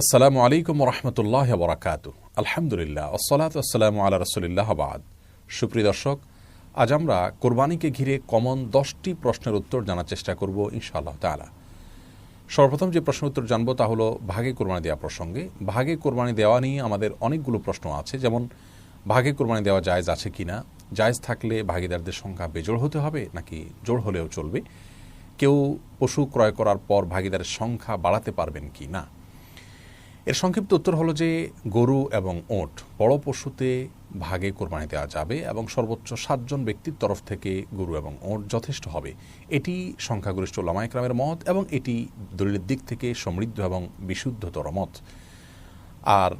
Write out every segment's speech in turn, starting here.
আসসালামু আলাইকুম রহমতুল্লাহ বরাকাতু। আলহামদুলিল্লাহ ওসসালাতু ওয়াসসালামু আলা রাসূলিল্লাহ বাদ। সুপ্রিয় দর্শক, আজ আমরা কোরবানিকে ঘিরে কমন 10টি প্রশ্নের উত্তর জানার চেষ্টা করব ইনশাআল্লাহ তাআলা। সর্বপ্রথম যে প্রশ্নের উত্তর জানবো তা হলো ভাগে কোরবানি দেওয়া প্রসঙ্গে। ভাগে কোরবানি দেওয়া নিয়ে আমাদের অনেকগুলো প্রশ্ন আছে, যেমন ভাগে কোরবানি দেওয়া জায়েজ আছে কিনা, জায়েজ থাকলে ভাগীদারদের সংখ্যা বেজোড় হতে হবে নাকি জোড় হলেও চলবে, কেউ পশু ক্রয় করার পর ভাগীদারের সংখ্যা বাড়াতে পারবেন কি না। এর সংক্ষিপ্ত উত্তর হলো যে গরু এবং ওট বড় পশুতে ভাগে কোরবানি দেওয়া যাবে এবং সর্বোচ্চ 7 জন ব্যক্তির তরফ থেকে গরু এবং ওট যথেষ্ট হবে। এটি সংখ্যাগরিষ্ঠ উলামায়ে কেরামের মত এবং এটি দলিলের দিক থেকে সমৃদ্ধ এবং বিশুদ্ধতর মত। আর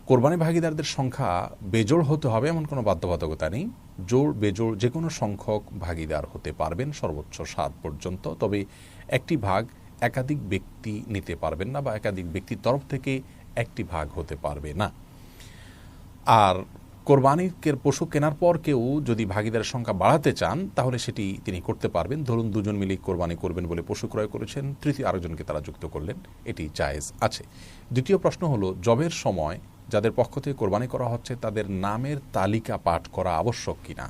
কোরবানি ভাগীদারদের সংখ্যা বেজোড় হতে হবে এমন কোনো বাধ্যবাধকতা নেই। জোড় বেজোড় যে কোনো সংখ্যক ভাগীদার হতে পারবেন, সর্বোচ্চ 7 পর্যন্ত। তবে একটি ভাগ একাধিক ব্যক্তি নিতে পারবেন না বা একাধিক ব্যক্তির তরফ থেকে একটি ভাগ হতে পারবে না। আর কোরবানির পশু কেনার পর কেউ যদি ভাগীদারের সংখ্যা বাড়াতে চান তাহলে সেটি তিনি করতে পারবেন। ধরুন দুজন মিলে কোরবানি করবেন বলে পশু ক্রয় করেছেন, তৃতীয় আরেকজনকে তারা যুক্ত করলেন, এটি জায়েজ আছে। দ্বিতীয় প্রশ্ন হলো জবের সময় যাদের পক্ষ থেকে কোরবানি করা হচ্ছে তাদের নামের তালিকা পাঠ করা আবশ্যক কিনা।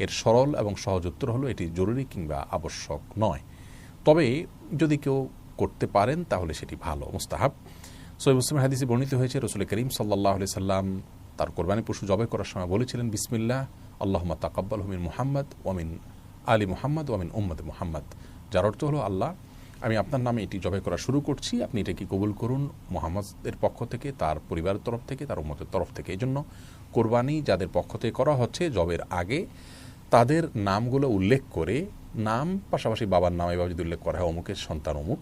এর সরল এবং সহজ উত্তর হলো এটি জরুরি কিংবা আবশ্যক নয়। তবে যদি কেউ করতে পারেন তাহলে সেটি ভালো, মুস্তাহাব। সহিহ মুসলিমের হাদিসে বর্ণিত হয়েছে রাসূল করিম সাল্লাল্লাহু আলাইহি সাল্লাম তার কোরবানি পশু জবাই করার সময় বলেছিলেন, বিসমিল্লাহ আল্লাহুম্মা তাকাব্বালহু মিন মুহাম্মদ ওয়া মিন আলি মুহাম্মদ ওয়া মিন উম্মতি মুহাম্মদ, যার অর্থ হলো আল্লাহ আমি আপনার নামে এটি জবাই করা শুরু করছি, আপনি এটাকে কবুল করুন মুহাম্মদের পক্ষ থেকে, তার পরিবারের তরফ থেকে, তার উম্মতের তরফ থেকে। এই জন্য কোরবানি যাদের পক্ষ থেকে করা হচ্ছে জবের আগে তাদের নামগুলো উল্লেখ করে, নাম পাশাপাশি বাবার নাম এভাবে যদি উল্লেখ করা হয় অমুকের সন্তান অমুক,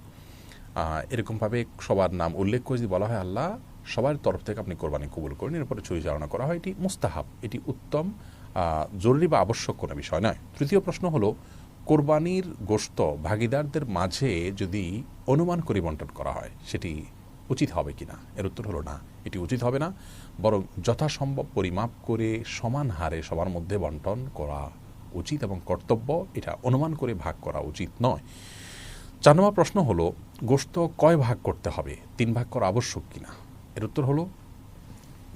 এরকমভাবে সবার নাম উল্লেখ করে যদি বলা হয় আল্লাহ সবার তরফ থেকে আপনি কোরবানি কবুল করেন, এরপরে ছুরি চালনা করা হয়, এটি মুস্তাহাব, এটি উত্তম, জরুরি বা আবশ্যক কোনো বিষয় নয়। তৃতীয় প্রশ্ন হলো কোরবানির গোশত ভাগীদারদের মাঝে যদি অনুমান করে বন্টন করা হয় সেটি উচিত হবে কিনা। এর উত্তর হলো না, এটি উচিত হবে না, বরং যথাসম্ভব পরিমাপ করে সমান হারে সবার মধ্যে বন্টন করা উচিত এবং কর্তব্য। এটা অনুমান করে ভাগ করা উচিত নয়। 4 নম্বর প্রশ্ন হলো গোশত কয় ভাগ করতে হবে, 3 ভাগ করা আবশ্যক কিনা। এর উত্তর হলো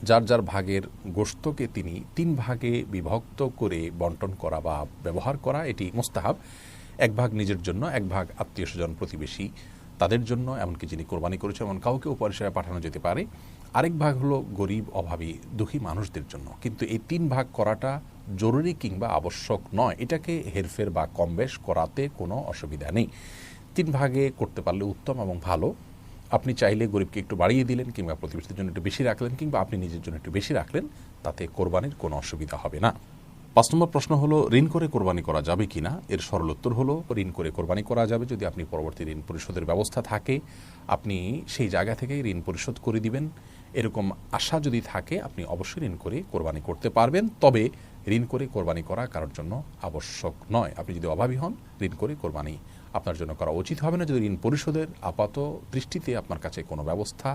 যার যার ভাগের গোশতকে তিনি 3 ভাগে বিভক্ত করে বন্টন করা বা ব্যবহার করা এটি মুস্তাহাব। 1 ভাগ নিজের জন্য, 1 ভাগ আত্মীয় স্বজন প্রতিবেশী তাদের জন্য, এমনকি যিনি কোরবানি করেছেন এমন কাউকে উপহার হিসেবে পাঠানো যেতে পারে। আরেক ভাগ হলো গরিব অভাবী দুঃখী মানুষদের জন্য। কিন্তু এই 3 ভাগ করাটা জরুরি কিংবা আবশ্যক নয়, এটাকে হেরফের বা কমবেশ করাতে কোনো অসুবিধা নেই। 3 ভাগে করতে পারলে উত্তম এবং ভালো। আপনি চাইলে গরিবকে একটু বাড়িয়ে দিলেন কিংবা প্রতিবেশীদের জন্য একটু বেশি রাখলেন কিংবা আপনি নিজের জন্য একটু বেশি রাখলেন, তাতে কোরবানির কোনো অসুবিধা হবে না। 5 নম্বর প্রশ্ন হলো ঋণ করে কোরবানি করা যাবে কিনা। এর সরল উত্তর হলো ঋণ করে কোরবানি করা যাবে যদি আপনি পরবর্তী ঋণ পরিশোধের ব্যবস্থা থাকে, আপনি সেই জায়গা থেকেই ঋণ পরিশোধ করে দিবেন, এরকম আশা যদি থাকে আপনি অবশ্যই ঋণ করে কোরবানি করতে পারবেন। তবে ঋণ করে কোরবানি করা কারোর জন্য আবশ্যক নয়। আপনি যদি অভাবী হন ঋণ করে কোরবানি আপনার জন্য করা উচিত হবে না যদি ঋণ পরিশোধের আপাত দৃষ্টিতে আপনার কাছে কোনো ব্যবস্থা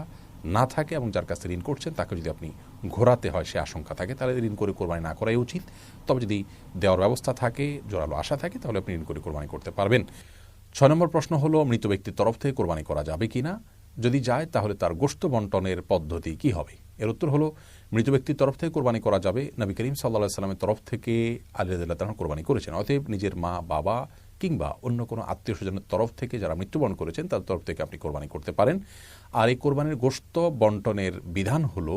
না থাকে এবং যার কাছে ঋণ করছেন তাকে যদি আপনি ঘোরাতে হয় সে আশঙ্কা থাকে তাহলে ঋণ করে কোরবানি না করাই উচিত। তবে যদি দেওয়ার ব্যবস্থা থাকে, জোরালো আশা থাকে, তাহলে আপনি ঋণ করে কোরবানি করতে পারবেন। 6 নম্বর প্রশ্ন হলো মৃত ব্যক্তির তরফ থেকে কোরবানি করা যাবে কিনা। যদি যায় তাহলে তার গোশত বন্টনের পদ্ধতি কি হবে। এর উত্তর হলো মৃত ব্যক্তির তরফ থেকে কোরবানি করা যাবে। নবী করিম সাল্লাল্লাহু আলাইহি সাল্লামের তরফ থেকে আলী রাদিয়াল্লাহু তাআলা কোরবানি করেছেন। অতএব নিজের মা বাবা কিংবা অন্য কোনো আত্মীয় স্বজনের তরফ থেকে যারা মৃত্যুবরণ করেছেন তার তরফ থেকে আপনি কোরবানি করতে পারেন। আর এই কোরবানির গোশত বন্টনের বিধান হলো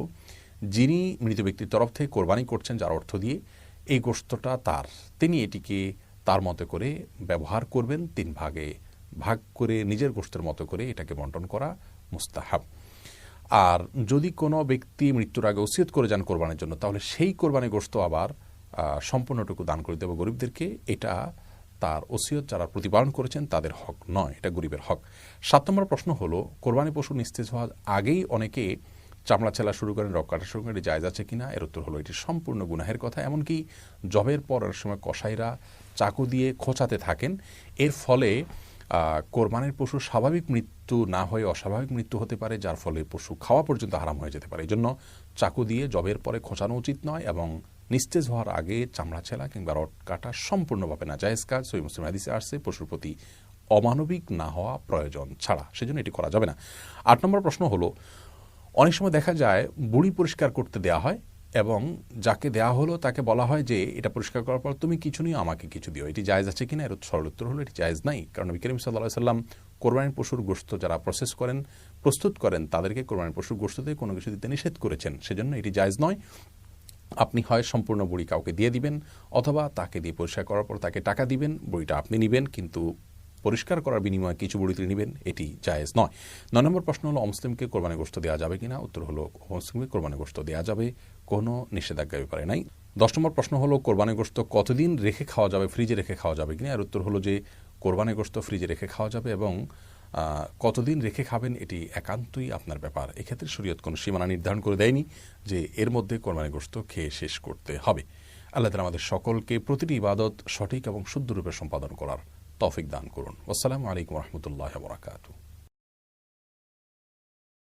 যিনি মৃত ব্যক্তির তরফ থেকে কোরবানি করছেন যার অর্থ দিয়ে এই গোশতটা তার, তিনি এটিকে তার মতো করে ব্যবহার করবেন, 3 ভাগে ভাগ করে নিজের গোশতের মতো করে এটাকে বন্টন করা মুস্তাহাব। আর যদি কোনো ব্যক্তি মৃত্যুর আগে ওসিয়ত করে যান কোরবানির জন্য তাহলে সেই কোরবানি গোশত আবার সম্পূর্ণটুকু দান করে দেবে গরিবদেরকে। এটা তার ওসিয়ত যারা প্রতিপালন করেছেন তাদের হক নয়, এটা গরিবের হক। 7 নম্বর প্রশ্ন হলো কোরবানি পশু নিস্তেজ হওয়ার আগেই অনেকে চামড়া ছেলা শুরু করেন, রক কাটা শুরু করেন, এটি জায়েজ আছে কিনা। এর উত্তর হলো এটি সম্পূর্ণ গুনাহের কথা। এমনকি জবের পর অনেক সময় কসাইরা চাকু দিয়ে খোঁচাতে থাকেন, এর ফলে কোরবানির পশু স্বাভাবিক মৃত্যু না হয়ে অস্বাভাবিক মৃত্যু হতে পারে, যার ফলে পশু খাওয়া পর্যন্ত হারাম হয়ে যেতে পারে। এই জন্য চাকু দিয়ে জবের পরে খোঁচানো উচিত নয় এবং নিস্তেজ হওয়ার আগে চামড়া ছেলা কিংবা রড কাটা সম্পূর্ণভাবে না জায়েজ কাজ। সহিহ মুসলিম হাদিসে আসছে পশুর প্রতি অমানবিক না হওয়া প্রয়োজন ছাড়া, সেজন্য এটি করা যাবে না। 8 নম্বর প্রশ্ন হলো অনেক সময় দেখা যায় বুড়ি পরিষ্কার করতে দেয়া হয় এবং যাকে দেয়া হলো তাকে বলা হয় যে এটা পরিষ্কার করার পর তুমি কিছু নিও, আমাকে কিছু দিও। এটি জায়েজ আছে কিনা? এর সরল উত্তর হলো এটি জায়েজ নাই। কারণ নবী করিম সাল্লাল্লাহু আলাইহি সাল্লাম কোরবানির পশুর গোশত যারা প্রস্তুত করেন তাদেরকে কোরবানির পশুর গোশত দিয়ে কোনো কিছু দিতে নিষেধ করেছেন। সেজন্য এটি জায়েজ নয়। আপনি হয় সম্পূর্ণ বুড়ি কাউকে দিয়ে দিবেন, অথবা তাকে দিয়ে পরিষ্কার করার পর তাকে টাকা দিবেন, বুড়িটা আপনি নিবেন, কিন্তু পরিষ্কার করার বিনিময়ে কিছু বুড়ি তিনি নেবেন, এটি জায়েজ নয়। 9 নম্বর প্রশ্ন হলো অমুসলিমকে কোরবানি গোশত দেওয়া যাবে কিনা? উত্তর হলো অমুসলিমকে কোরবানি গোশত দেওয়া যাবে, কোনো নিষেধাজ্ঞার ব্যাপারে নাই। 10 নম্বর প্রশ্ন হলো কোরবানি গোশত কতদিন রেখে খাওয়া যাবে, ফ্রিজে রেখে খাওয়া যাবে কিনা? এর উত্তর হলো যে কোরবানি গোশত ফ্রিজে রেখে খাওয়া যাবে এবং কতদিন রেখে খাবেন এটি একান্তই আপনার ব্যাপার। এক্ষেত্রে শরীয়ত কোনো সীমানা নির্ধারণ করে দেয়নি যে এর মধ্যে কোরবানি গোশত খেয়ে শেষ করতে হবে। আল্লাহ তাআলা আমাদের সকলকে প্রতিটি ইবাদত সঠিক এবং শুদ্ধ রূপে সম্পাদন করার তৌফিক দান করুন। আসসালামু আলাইকুম ওয়া রাহমাতুল্লাহি ওয়া বারাকাতুহু।